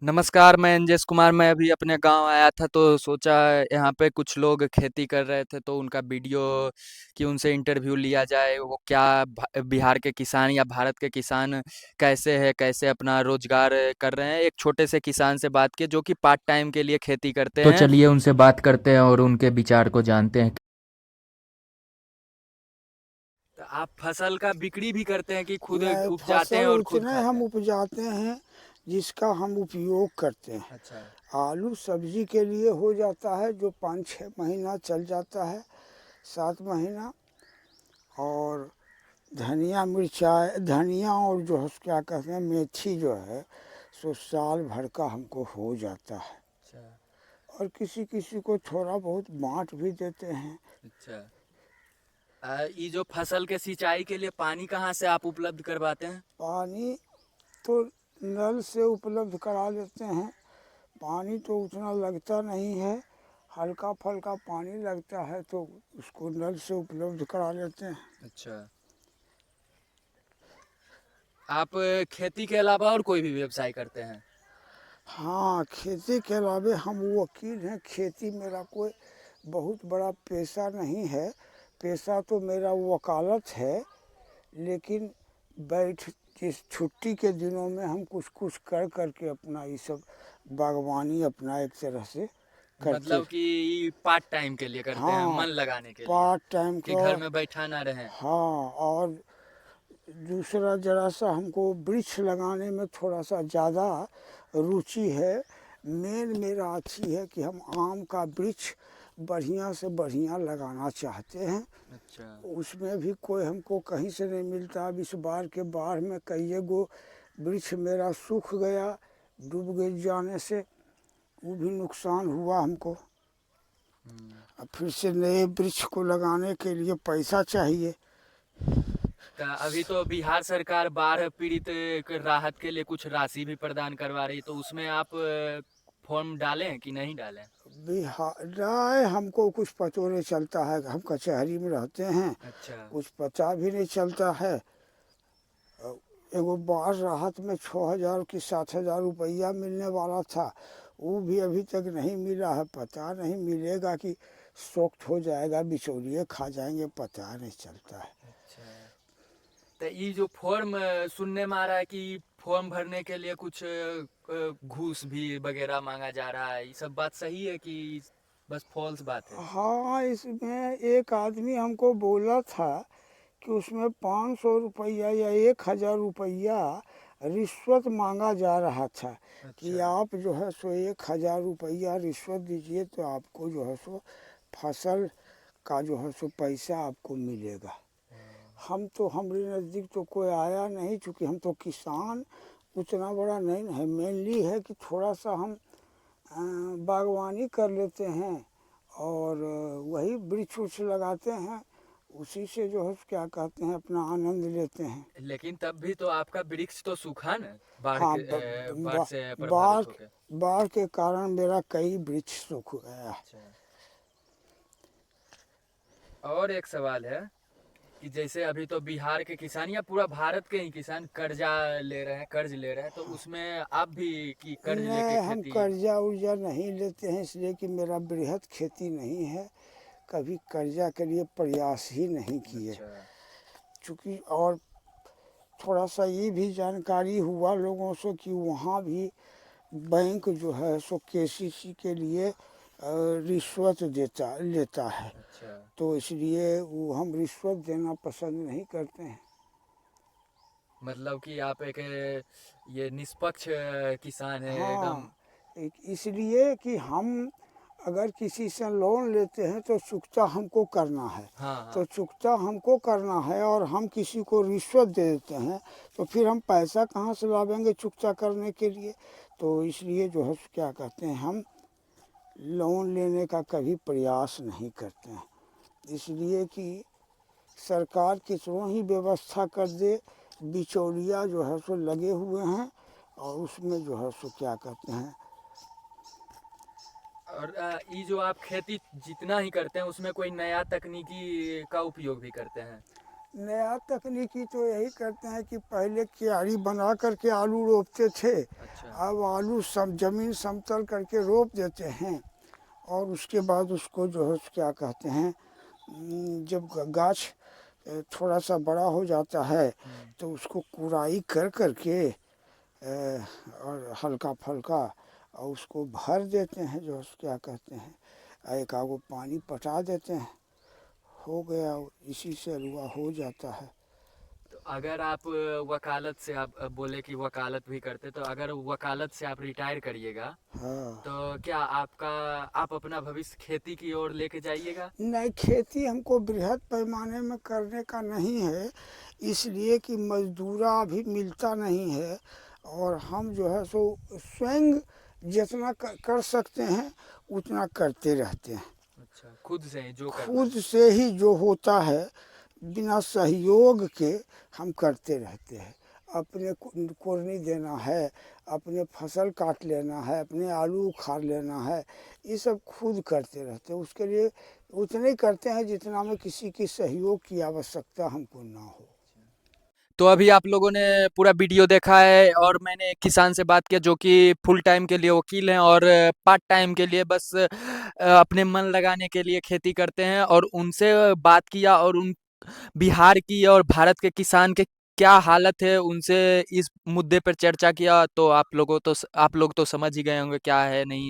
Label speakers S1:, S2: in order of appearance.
S1: नमस्कार, मैं अंजेश कुमार। मैं अभी अपने गांव आया था तो सोचा यहाँ पे कुछ लोग खेती कर रहे थे तो उनका वीडियो कि उनसे इंटरव्यू लिया जाए। वो क्या बिहार के किसान या भारत के किसान कैसे है, कैसे अपना रोजगार कर रहे हैं। एक छोटे से किसान से बात की जो कि पार्ट टाइम के लिए खेती करते
S2: तो
S1: हैं।
S2: चलिए उनसे बात करते हैं और उनके विचार को जानते हैं।
S1: तो आप फसल का बिक्री भी करते हैं कि खुद
S2: नहीं,
S1: उपजाते हैं
S2: फसल
S1: और खुद
S2: उतने
S1: खाते
S2: हम
S1: हैं?
S2: उपजाते हैं जिसका हम उपयोग करते हैं।
S1: अच्छा।
S2: आलू सब्जी के लिए हो जाता है जो 5-6 महीना चल जाता है, 7 महीना। और धनिया मिर्चाई धनिया और जो है क्या कहते हैं मेथी जो है सो साल भर का हमको हो जाता है।
S1: अच्छा।
S2: और किसी किसी को थोड़ा बहुत बांट भी देते हैं।
S1: अच्छा। ये जो फसल के सिंचाई के लिए पानी कहाँ से आप उपलब्ध करवाते हैं?
S2: पानी तो नल से उपलब्ध करा लेते हैं। पानी तो उतना लगता नहीं है, हल्का फल्का पानी लगता है तो उसको नल से उपलब्ध करा लेते हैं।
S1: अच्छा। आप खेती के अलावा और कोई भी व्यवसाय करते हैं?
S2: हाँ, खेती के अलावे हम वकील हैं। खेती मेरा कोई बहुत बड़ा पेशा नहीं है। पेशा तो मेरा वकालत है, लेकिन बैठ जिस छुट्टी के दिनों में हम कुछ कुछ कर करके अपना ये सब बागवानी अपना एक तरह से करते।
S1: मतलब कि पार्ट टाइम के लिए करते हैं,
S2: हाँ,
S1: मन लगाने के लिए,
S2: पार्ट टाइम
S1: कि
S2: का।
S1: घर में बैठा ना रहें।
S2: हाँ, और दूसरा जरा सा हमको वृक्ष लगाने में थोड़ा सा ज़्यादा रुचि है। मेन मेरा अच्छी है कि हम आम का वृक्ष बढ़िया से बढ़िया लगाना चाहते हैं।
S1: अच्छा।
S2: उसमें भी कोई हमको कहीं से नहीं मिलता। अब इस बार के बाढ़ में कई गो वृक्ष मेरा सूख गया, डूब गए जाने से। वो भी नुकसान हुआ हमको।
S1: हम्म।
S2: अब फिर से नए वृक्ष को लगाने के लिए पैसा चाहिए।
S1: तो अभी तो बिहार सरकार बाढ़ पीड़ित राहत के लिए कुछ राशि भी प्रदान करवा रही, तो उसमें आप फॉर्म डालें कि नहीं डालें?
S2: बिहार राय हमको कुछ पतो नहीं चलता है, हम कचहरी में रहते हैं,
S1: अच्छा।
S2: कुछ पता भी नहीं चलता है। एगो बाढ़ राहत में 6,000 कि 7,000 रुपया मिलने वाला था, वो भी अभी तक नहीं मिला है। पता नहीं मिलेगा कि सोख्त हो जाएगा, बिचौलिए खा जाएंगे, पता नहीं चलता है।
S1: अच्छा। तो ये जो फॉर्म सुनने में आ रहा है कि फॉर्म भरने के लिए कुछ घूस भी वगैरह मांगा जा रहा है, ये सब बात सही है कि बस फॉल्स बात है?
S2: हाँ, इसमें एक आदमी हमको बोला था कि उसमें 500 रुपया या 1,000 रुपया रिश्वत मांगा जा रहा था कि
S1: अच्छा।
S2: आप जो है सो 1,000 रुपया रिश्वत दीजिए तो आपको जो है सो फसल का जो है सो पैसा आपको मिलेगा।
S1: हाँ।
S2: हम तो हमारे नज़दीक तो कोई आया नहीं, चूँकि हम तो किसान उतना बड़ा नहीं है। मेनली है कि थोड़ा सा हम बागवानी कर लेते हैं और वही वृक्ष उच्छ लगाते हैं। उसी से जो है क्या कहते हैं अपना आनंद लेते हैं।
S1: लेकिन तब भी तो आपका वृक्ष तो सूखा ना,
S2: हाँ,
S1: बाढ़ से
S2: बाढ़
S1: प्रभावित होके।
S2: बाढ़ के कारण मेरा कई वृक्ष सूख गया।
S1: अच्छा। और एक सवाल है कि जैसे अभी तो बिहार के किसान या पूरा भारत के ही किसान कर्जा ले रहे हैं, कर्ज ले रहे हैं, तो उसमें आप भी कि कर्ज लेके
S2: नहीं, हम
S1: खेती?
S2: कर्जा उर्जा नहीं लेते हैं, इसलिए कि मेरा बृहद खेती नहीं है। कभी कर्जा के लिए प्रयास ही नहीं किए।
S1: अच्छा।
S2: चूँकि और थोड़ा सा ये भी जानकारी हुआ लोगों से कि वहाँ भी बैंक जो है सो केसीसी के लिए रिश्वत देता लेता है।
S1: अच्छा।
S2: तो इसलिए वो हम रिश्वत देना पसंद नहीं करते हैं।
S1: मतलब कि आप एक ये निष्पक्ष किसान है एकदम।
S2: हाँ, इसलिए कि हम अगर किसी से लोन लेते हैं तो चुकता हमको करना है।
S1: हाँ
S2: तो
S1: हाँ।
S2: चुकता हमको करना है और हम किसी को रिश्वत दे देते हैं तो फिर हम पैसा कहाँ से लावेंगे चुकता करने के लिए। तो इसलिए जो है क्या कहते हैं हम लोन लेने का कभी प्रयास नहीं करते हैं। इसलिए कि सरकार कितनों ही व्यवस्था कर दे, बिचौलिया जो है सो लगे हुए हैं और उसमें जो है सो क्या कहते हैं।
S1: और ये जो आप खेती जितना ही करते हैं उसमें कोई नया तकनीकी का उपयोग भी करते हैं?
S2: नया तकनीकी तो यही करते हैं कि पहले क्यारी बना करके आलू रोपते थे।
S1: अच्छा।
S2: अब आलू सब ज़मीन समतल करके रोप देते हैं और उसके बाद उसको जो है क्या कहते हैं, जब गाछ थोड़ा सा बड़ा हो जाता है तो उसको कुराई कर करके और हल्का फल्का और उसको भर देते हैं, जो क्या कहते हैं, एक आगो पानी पटा देते हैं, हो गया। इसी से हलवा हो जाता है।
S1: तो अगर आप वकालत से आप बोले कि वकालत भी करते, तो अगर वकालत से आप रिटायर करिएगा
S2: हाँ।
S1: तो क्या आपका आप अपना भविष्य खेती की ओर लेके जाइएगा?
S2: नहीं, खेती हमको बृहद पैमाने में करने का नहीं है, इसलिए कि मजदूरा अभी मिलता नहीं है और हम जो है सो स्वयं जितना कर सकते हैं उतना करते रहते हैं।
S1: अच्छा, खुद से ही जो करना है।
S2: खुद से ही जो होता है बिना सहयोग के हम करते रहते हैं। अपने कोरनी देना है, अपने फसल काट लेना है, अपने आलू उखाड़ लेना है, ये सब खुद करते रहते हैं। उसके लिए उतने ही करते हैं जितना में किसी की सहयोग की आवश्यकता हमको ना हो।
S1: तो अभी आप लोगों ने पूरा वीडियो देखा है और मैंने एक किसान से बात किया जो कि फुल टाइम के लिए वकील हैं और पार्ट टाइम के लिए बस अपने मन लगाने के लिए खेती करते हैं, और उनसे बात किया और उन बिहार की और भारत के किसान के क्या हालत है उनसे इस मुद्दे पर चर्चा किया। तो आप लोग तो समझ ही गए होंगे क्या है नहीं।